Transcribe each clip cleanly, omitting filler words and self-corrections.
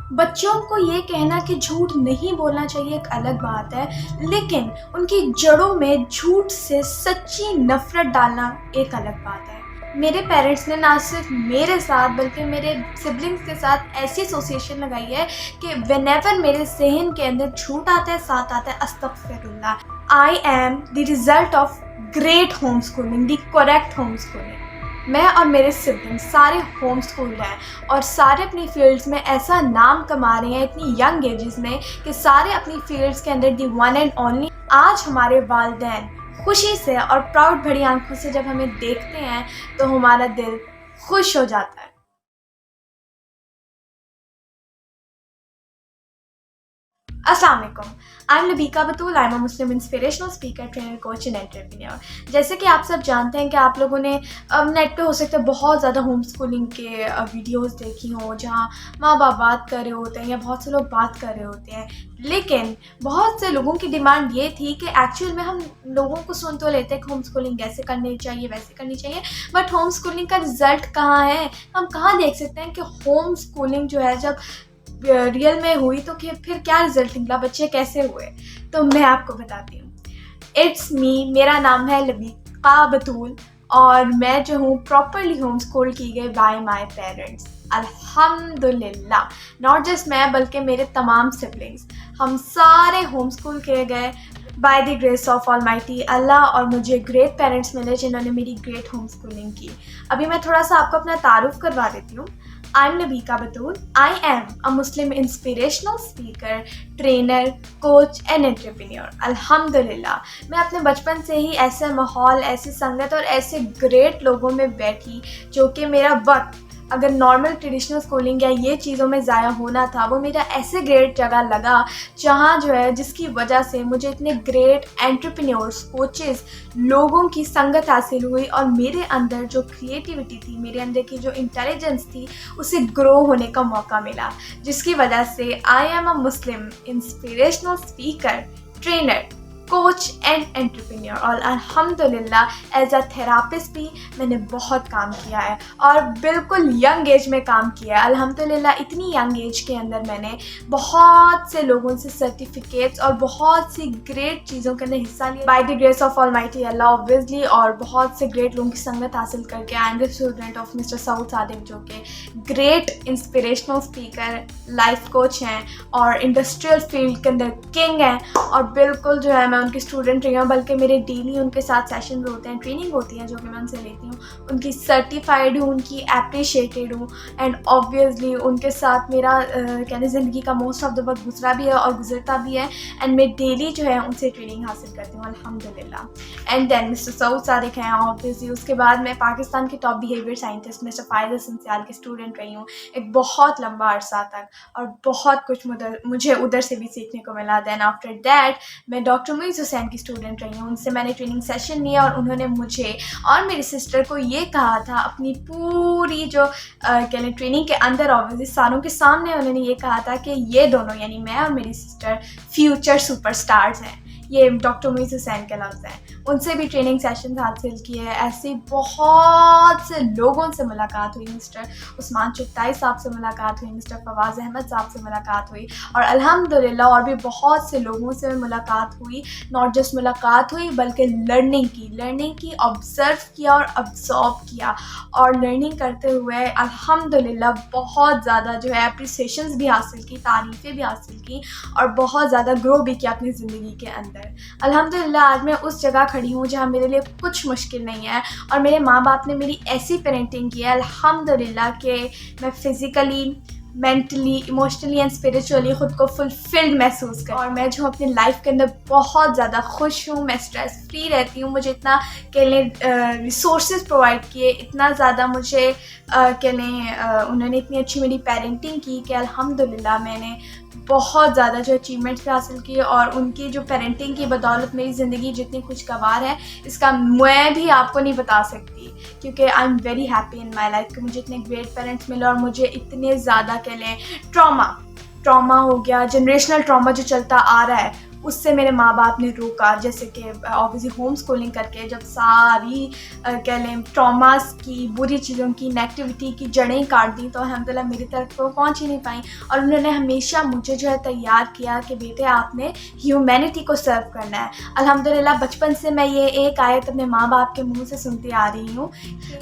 बच्चों को ये कहना कि झूठ नहीं बोलना चाहिए एक अलग बात है, लेकिन उनकी जड़ों में झूठ से सच्ची नफ़रत डालना एक अलग बात है। मेरे पेरेंट्स ने ना सिर्फ मेरे साथ बल्कि मेरे सिबलिंग्स के साथ ऐसी एसोसिएशन लगाई है कि व्हेनेवर मेरे ज़हन के अंदर झूठ आता है, साथ आता है अस्तगफिरुल्लाह। I am the result of great home schooling, the correct home schooling. मैं और मेरे सिबलिंग्स सारे होम स्कूल्ड हैं और सारे अपनी फील्ड्स में ऐसा नाम कमा रहे हैं इतनी यंग एजेस में कि सारे अपनी फील्ड्स के अंदर दी वन एंड ओनली। आज हमारे वालिदैन खुशी से और प्राउड भरी आंखों से जब हमें देखते हैं तो हमारा दिल खुश हो जाता है। अस्सलाम वालेकुम। I am Labeeka Batool. I am a Muslim inspirational speaker, trainer, coach and entrepreneur. जैसे कि आप सब जानते हैं कि आप लोगों ने नेट पे हो सकता है बहुत ज़्यादा होम स्कूलिंग के वीडियोस देखी हों जहाँ माँ बाप बात कर रहे होते हैं या बहुत से लोग बात कर रहे होते हैं, लेकिन बहुत से लोगों की डिमांड ये थी कि एक्चुअल में हम लोगों को सुन तो लेते हैं कि होम स्कूलिंग कैसे करनी चाहिए, वैसे करनी चाहिए, बट होम स्कूलिंग का रिज़ल्ट कहाँ है? हम कहाँ देख सकते हैं कि होम स्कूलिंग जो है जब रियल में हुई तो फिर क्या रिजल्ट निकला, बच्चे कैसे हुए? तो मैं आपको बताती हूँ। इट्स मी, मेरा नाम है लबीका बतूल और मैं जो हूँ प्रॉपरली होम स्कूल की गई बाय माय पेरेंट्स, अल्हम्दुलिल्लाह। नॉट जस्ट मैं बल्कि मेरे तमाम सिबलिंग्स, हम सारे होम स्कूल किए गए by the grace of almighty अल्लाह। और मुझे ग्रेट पेरेंट्स मिले जिन्होंने मेरी ग्रेट होम स्कूलिंग की। अभी मैं थोड़ा सा आपको अपना तारुफ करवा देती हूँ। I am Labeeka Batool. I am a Muslim inspirational speaker, trainer, coach and entrepreneur. अल्हम्दुलिल्लाह मैं अपने बचपन से ही ऐसे माहौल, ऐसी संगत और ऐसे ग्रेट लोगों में बैठी जो कि मेरा वक्त अगर नॉर्मल ट्रेडिशनल स्कूलिंग या ये चीज़ों में ज़ाया होना था, वो मेरा ऐसे ग्रेट जगह लगा जहाँ जो है जिसकी वजह से मुझे इतने ग्रेट एंटरप्रेन्योर्स, कोचेस, लोगों की संगत हासिल हुई और मेरे अंदर जो क्रिएटिविटी थी, मेरे अंदर की जो इंटेलिजेंस थी, उसे ग्रो होने का मौका मिला, जिसकी वजह से आई am a Muslim inspirational speaker, trainer, coach and entrepreneur. और अल्हम्दुलिल्लाह एज अ थेरापिस्ट भी मैंने बहुत काम किया है और बिल्कुल यंग एज में काम किया है। अल्हम्दुलिल्लाह इतनी यंग एज के अंदर मैंने बहुत से लोगों से सर्टिफिकेट्स और बहुत सी ग्रेट चीज़ों के अंदर हिस्सा लिया bye the grace of almighty Allah obviously. और बहुत से ग्रेट लोगों की संगत हासिल करके आई am the student of mister Saud Sadiq, जो कि great inspirational speaker, life coach हैं और इंडस्ट्रियल फील्ड के अंदर किंग हैं। और बिल्कुल जो है मैं उनकी स्टूडेंट रही हूँ, बल्कि मेरे डेली उनके साथ सेशन होते हैं, ट्रेनिंग होती है जो कि मैं उनसे लेती हूँ, उनकी सर्टिफाइड हूँ, उनकी अप्रिशिएटेड हूँ एंड ऑब्वियसली उनके साथ मेरा कहने ज़िंदगी का मोस्ट ऑफ द वक्त गुजरा भी है और गुजरता भी है एंड मैं डेली जो है उनसे ट्रेनिंग हासिल करती हूँ अल्हम्दुलिल्लाह। And then mister Saud Sadiq हैं ऑब्वियसली। उसके बाद मैं पाकिस्तान के top behaviour scientist mister Faiz Hassan Sial की स्टूडेंट रही हूँ एक बहुत लंबा अरसा तक और बहुत कुछ मुझे उधर से भी सीखने को मिला। देन आफ्टर दैट मैं डॉक्टर मुइज़ हुसैन की स्टूडेंट रही हूँ, उनसे मैंने ट्रेनिंग सेशन लिया और उन्होंने मुझे और मेरी सिस्टर को ये कहा था अपनी पूरी जो कहने ट्रेनिंग के अंदर ऑब्वियसली सारों के सामने उन्होंने ये कहा था कि ये दोनों यानी मैं और मेरी सिस्टर फ्यूचर सुपरस्टार्स हैं। ये डॉक्टर मुइज़ हुसैन के लफ्ज़ हैं। उनसे भी ट्रेनिंग सेशन हासिल किए हैं। ऐसे बहुत से लोगों से मुलाकात हुई, मिस्टर उस्मान चुगताई साहब से मुलाकात हुई, मिस्टर फवाज़ अहमद साहब से मुलाकात हुई और अल्हम्दुलिल्लाह और भी बहुत से लोगों से मुलाकात हुई। नॉट जस्ट मुलाकात हुई बल्कि लर्निंग की, ऑब्ज़र्व किया और अब्सॉर्ब किया और लर्निंग करते हुए अल्हम्दुलिल्लाह बहुत ज़्यादा जो है एप्रिसिएशंस भी हासिल की, तारीफ़ें भी हासिल की और बहुत ज़्यादा ग्रो भी किया अपनी ज़िंदगी के अंदर। अल्हम्दुलिल्लाह आज मैं उस जगह खड़ी हूँ जहाँ मेरे लिए कुछ मुश्किल नहीं है और मेरे माँ बाप ने मेरी ऐसी पेरेंटिंग की है अल्हम्दुलिल्लाह कि मैं physically, mentally, emotionally and spiritually ख़ुद को फुलफिल्ड महसूस कर और मैं जो अपनी लाइफ के अंदर बहुत ज़्यादा खुश हूँ। मैं स्ट्रेस फ्री रहती हूँ। मुझे इतना कह लें रिसोर्सेज प्रोवाइड किए, इतना ज़्यादा मुझे कह लें उन्होंने इतनी अच्छी मेरी पेरेंटिंग की कि अल्हम्दुलिल्लाह मैंने बहुत ज़्यादा जो अचीवमेंट्स भी हासिल किए और उनकी जो पेरेंटिंग की बदौलत मेरी ज़िंदगी जितनी खुशगवार है इसका मैं भी आपको नहीं बता सकती, क्योंकि I am very happy in my life कि मुझे इतने ग्रेट पेरेंट्स मिले और मुझे इतने ज़्यादा कह लें ट्रॉमा हो गया, जनरेशनल ट्रॉमा जो चलता आ रहा है उससे मेरे माँ बाप ने रोका। जैसे कि ऑब्वियसली होम स्कूलिंग करके जब सारी कह लें ट्रॉमास की, बुरी चीज़ों की, नेगेटिविटी की जड़ें काट दी तो अल्हम्दुलिल्लाह मेरी तरफ तो पहुँच ही नहीं पाई। और उन्होंने हमेशा मुझे जो है तैयार किया कि बेटे आपने ह्यूमैनिटी को सर्व करना है। अल्हम्दुलिल्लाह बचपन से मैं ये एक आयत अपने माँ बाप के मुँह से सुनती आ रही हूँ।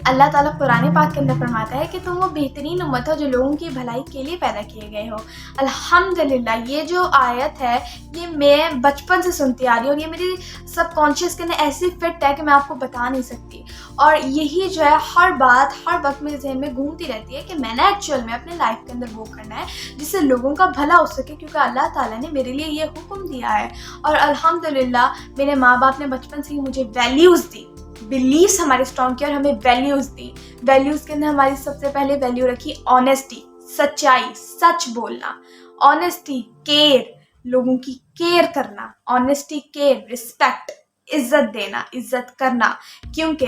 अल्लाह ताला कुरान पाक के अंदर फरमाता है कि तुम वो बेहतरीन उम्मत हो जो लोगों की भलाई के लिए पैदा किए गए हो। अल्हम्दुलिल्लाह ये जो आयत है ये मैं बचपन से सुनती आ रही हूँ और ये मेरी सबकॉन्शियस के अंदर ऐसी फिट है कि मैं आपको बता नहीं सकती। और यही जो है हर बात हर वक्त मेरे जहन में घूमती रहती है कि मैंने एक्चुअल में अपने लाइफ के अंदर वो करना है जिससे लोगों का भला हो सके, क्योंकि अल्लाह ताला ने मेरे लिए ये हुक्म दिया है। और अल्हम्दुलिल्लाह मेरे माँ बाप ने बचपन से ही मुझे वैल्यूज़ दी, बिलीव्स हमारे स्ट्रॉन्ग किए और हमें वैल्यूज़ दी। वैल्यूज़ के अंदर हमारी सबसे पहले वैल्यू रखी ऑनेस्टी, सच्चाई, सच बोलना। ऑनेस्टी, केयर, लोगों की केयर करना। ऑनेस्टी, केयर, रिस्पेक्ट, इज़्ज़त देना, इज़्ज़त करना। क्योंकि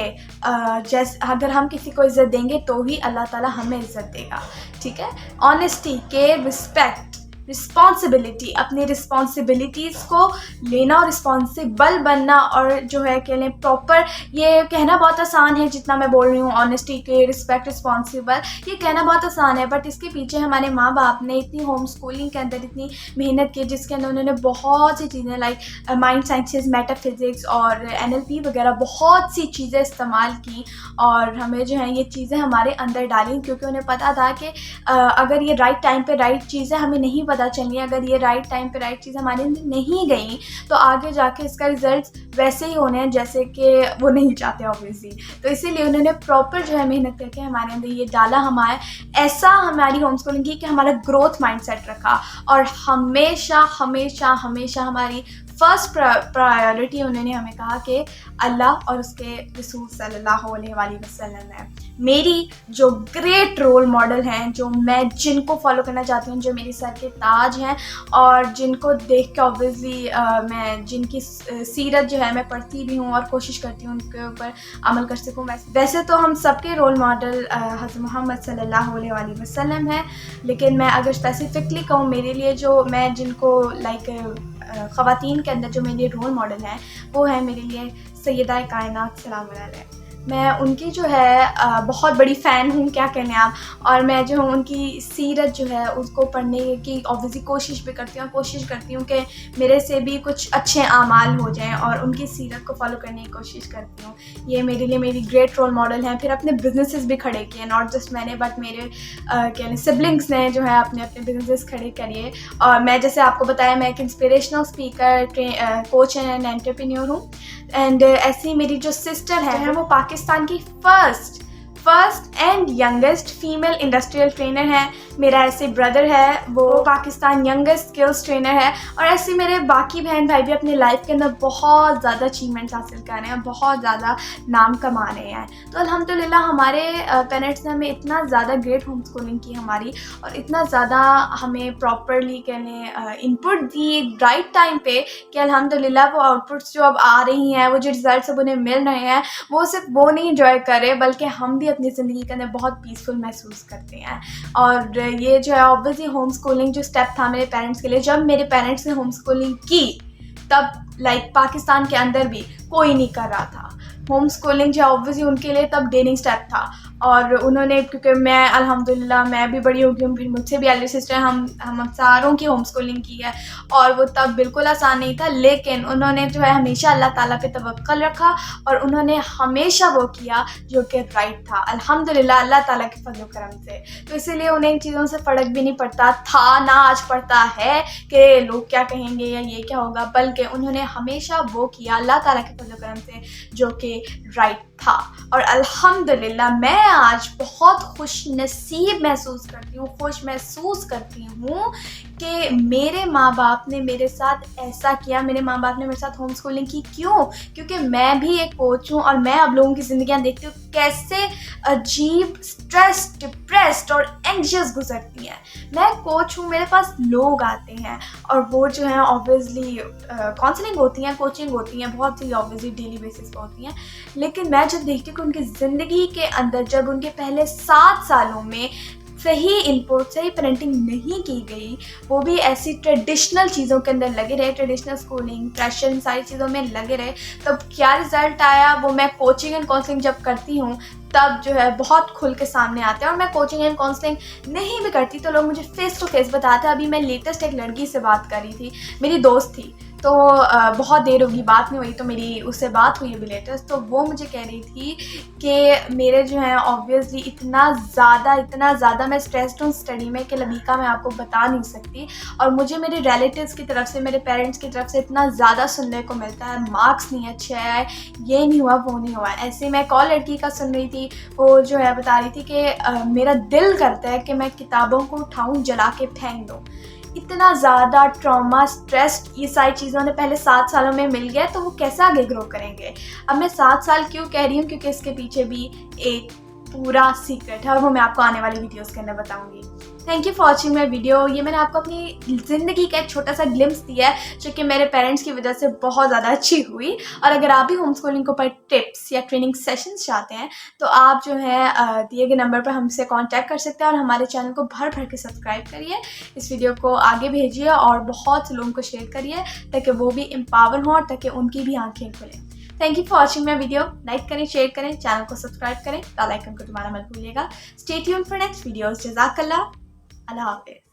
जैसे अगर हम किसी को इज़्ज़त देंगे तो ही अल्लाह ताला हमें इज़्ज़त देगा। ठीक है। ऑनेस्टी, केयर, रिस्पेक्ट, रिस्पॉन्सिबिलिटी, अपनी रिस्पॉन्सिबिलिटीज़ को लेना और रिस्पॉन्सिबल बनना। और जो है कह लें प्रॉपर, ये कहना बहुत आसान है जितना मैं बोल रही हूँ, ऑनेस्टी के रिस्पेक्ट रिस्पॉन्सिबल, ये कहना बहुत आसान है, बट इसके पीछे हमारे माँ बाप ने इतनी होम स्कूलिंग के अंदर इतनी मेहनत की जिसके अंदर उन्होंने बहुत सी चीज़ें लाइक माइंड साइंसेस, मेटाफिज़िक्स और NLP वगैरह बहुत सी चीज़ें इस्तेमाल की और हमें जो है ये चीज़ें हमारे अंदर डाली, क्योंकि उन्हें पता था कि अगर ये राइट टाइम पे राइट चीज़ें हमें नहीं पता चली, अगर ये राइट टाइम पे राइट चीज़ हमारे अंदर नहीं गई तो आगे जाके इसका रिजल्ट वैसे ही होने हैं जैसे कि वो नहीं चाहते ऑब्वियसली। तो इसीलिए उन्होंने प्रॉपर जो है मेहनत करके हमारे अंदर ये डाला, हमारे ऐसा हमारी होम स्कूलिंग की कि हमारा ग्रोथ माइंडसेट रखा। और हमेशा हमेशा हमेशा हमारी फर्स्ट प्रायोरिटी उन्होंने हमें कहा कि अल्लाह और उसके रसूल सल्लल्लाहु अलैहि वसल्लम है। मेरी जो ग्रेट रोल मॉडल हैं, जो मैं जिनको फॉलो करना चाहती हूँ, जो मेरी सर के ताज हैं और जिनको देख के ऑब्वियसली मैं जिनकी सीरत जो है मैं पढ़ती भी हूँ और कोशिश करती हूँ उनके ऊपर अमल कर सकूँ। वैसे तो हम सबके रोल मॉडल हज़रत मोहम्मद सल्लल्लाहु अलैहि वसल्लम है, लेकिन मैं अगर स्पेसिफिकली कहूँ मेरे लिए जो मैं जिनको लाइक ख़वातीन के अंदर जो मेरे रोल मॉडल हैं वो है मेरे लिए सैयदा कायनात सलाम अलैहा। मैं उनकी जो है बहुत बड़ी फ़ैन हूँ, क्या कहने आप। और मैं जो हूँ उनकी सीरत जो है उसको पढ़ने की ऑब्वियसली कोशिश भी करती हूँ, कोशिश करती हूँ कि मेरे से भी कुछ अच्छे आमाल हो जाएं और उनकी सीरत को फॉलो करने की कोशिश करती हूँ। ये मेरे लिए मेरी ग्रेट रोल मॉडल हैं। फिर अपने बिजनेसेस भी खड़े किए, नॉट जस्ट मैंने बट मेरे क्या सिबलिंग्स ने जो है अपने अपने बिजनेस खड़े करिए। और मैं जैसे आपको बताया मैं एक inspirational speaker, coach and entrepreneur हूँ। एंड ऐसी मेरी जो सिस्टर है वो पाकिस्तान की first and youngest female industrial trainer है। मेरा ऐसे ब्रदर है वो पाकिस्तान यंगेस्ट स्किल्स ट्रेनर है। और ऐसे मेरे बाकी बहन भाई भी अपनी लाइफ के अंदर बहुत ज़्यादा अचीवमेंट्स हासिल कर रहे हैं, बहुत ज़्यादा नाम कमा रहे हैं। तो अल्हम्दुलिल्लाह हमारे पेरेंट्स ने हमें इतना ज़्यादा ग्रेट होम स्कूलिंग की हमारी, और इतना ज़्यादा हमें प्रॉपरली कहने इनपुट दी राइट टाइम पे कि अल्हम्दुलिल्लाह वो आउटपुट्स जो अब आ रही हैं, वो जो रिज़ल्ट अब उन्हें मिल रहे हैं, वो सिर्फ वो नहीं इंजॉय करे बल्कि हम भी अपनी ज़िंदगी के अंदर बहुत पीसफुल महसूस करते हैं। और ये जो है ऑब्वियसली होम स्कूलिंग जो स्टेप था मेरे पेरेंट्स के लिए, जब मेरे पेरेंट्स ने होम स्कूलिंग की तब लाइक पाकिस्तान के अंदर भी कोई नहीं कर रहा था। होम स्कूलिंग जो ऑब्वियसली उनके लिए तब डेयरिंग स्टेप था। और उन्होंने, क्योंकि मैं अल्हम्दुलिल्लाह मैं भी बड़ी हो गई हूँ, फिर मुझसे भी एल्डर सिस्टर, हम सारों की होम स्कूलिंग की है और वो तब बिल्कुल आसान नहीं था। लेकिन उन्होंने जो है हमेशा अल्लाह ताला पे तवक्कल रखा और उन्होंने हमेशा वो किया जो कि राइट था, अल्हम्दुलिल्लाह अल्लाह ताला के फज़ल व करम से। तो इसीलिए उन्हें इन चीज़ों से फ़र्क भी नहीं पड़ता था, ना आज पड़ता है कि लोग क्या कहेंगे या ये क्या होगा, बल्कि उन्होंने हमेशा वो किया अल्लाह ताला के फज़ल व करम से जो कि राइट था। और अल्हम्दुलिल्लाह मैं आज बहुत खुश नसीब महसूस करती हूँ कि मेरे माँ बाप ने मेरे साथ ऐसा किया, मेरे माँ बाप ने मेरे साथ होम स्कूलिंग की। क्यों? क्योंकि मैं भी एक कोच हूँ और मैं अब लोगों की ज़िंदगियाँ देखती हूँ कैसे अजीब, स्ट्रेस, डिप्रेस्ड और एंग्शियस गुजरती हैं। मैं कोच हूँ, मेरे पास लोग आते हैं और वो जो है ऑब्वियसली काउंसलिंग होती हैं, कोचिंग होती हैं, बहुत सी ऑब्वियसली डेली बेसिस पर होती हैं। लेकिन मैं जब देखती हूँ कि उनकी ज़िंदगी के अंदर जब उनके पहले 7 सालों में सही इनपुट, सही पेरेंटिंग नहीं की गई, वो भी ऐसी ट्रेडिशनल चीज़ों के अंदर लगे रहे, ट्रेडिशनल स्कूलिंग, प्रेशर, इन सारी चीज़ों में लगे रहे, तब क्या रिज़ल्ट आया वो मैं कोचिंग एंड काउंसलिंग जब करती हूँ तब जो है बहुत खुल के सामने आते हैं। और मैं कोचिंग एंड काउंसलिंग नहीं भी करती तो लोग मुझे फेस टू फेस बताते हैं। अभी मैं लेटेस्ट एक लड़की से बात कर रही थी, मेरी दोस्त थी, तो बहुत देर होगी बात नहीं हुई, तो मेरी उससे बात हुई अभी लेटेस्ट, तो वो मुझे कह रही थी कि मेरे जो है ऑब्वियसली इतना ज़्यादा मैं स्ट्रेस्ड हूँ स्टडी में कि लबीका मैं आपको बता नहीं सकती। और मुझे मेरे रिलेटिव्स की तरफ से, मेरे पेरेंट्स की तरफ से इतना ज़्यादा सुनने को मिलता है, मार्क्स नहीं अच्छे आए, ये नहीं हुआ, वो नहीं हुआ। ऐसे मैं एक और लड़की का सुन रही थी, वो जो है बता रही थी कि मेरा दिल करता है कि मैं किताबों को उठाऊँ, जला के फेंक दूँ। इतना ज़्यादा ट्रॉमा, स्ट्रेस, ये सारी चीज़ें उन्हें पहले 7 सालों में मिल गया, तो वो कैसे आगे ग्रो करेंगे। अब मैं 7 साल क्यों कह रही हूँ, क्योंकि इसके पीछे भी एक पूरा सीक्रेट है और वो मैं आपको आने वाली वीडियोस के अंदर बताऊंगी। Thank you for watching my video. ये मैंने आपको अपनी ज़िंदगी का एक छोटा सा ग्लिम्स दिया है जो कि मेरे पेरेंट्स की वजह से बहुत ज़्यादा अच्छी हुई। और अगर आप भी होम स्कूलिंग के ऊपर टिप्स या ट्रेनिंग सेशंस चाहते हैं तो आप जो है दिए गए नंबर पर हमसे कांटेक्ट कर सकते हैं और हमारे चैनल को भर भर के सब्सक्राइब करिए, इस वीडियो को आगे भेजिए और बहुत से लोगों को शेयर करिए ताकि वो भी एम्पावर हों और ताकि उनकी भी आंखें खुलें। Thank you for watching my video. Like करें, शेयर करें, चैनल को सब्सक्राइब करें, बेल आइकन को दबाना मत भूलिएगा। Stay tuned for next videos. जज़ाकल्लाह। अल्लाह हाफ़िज़।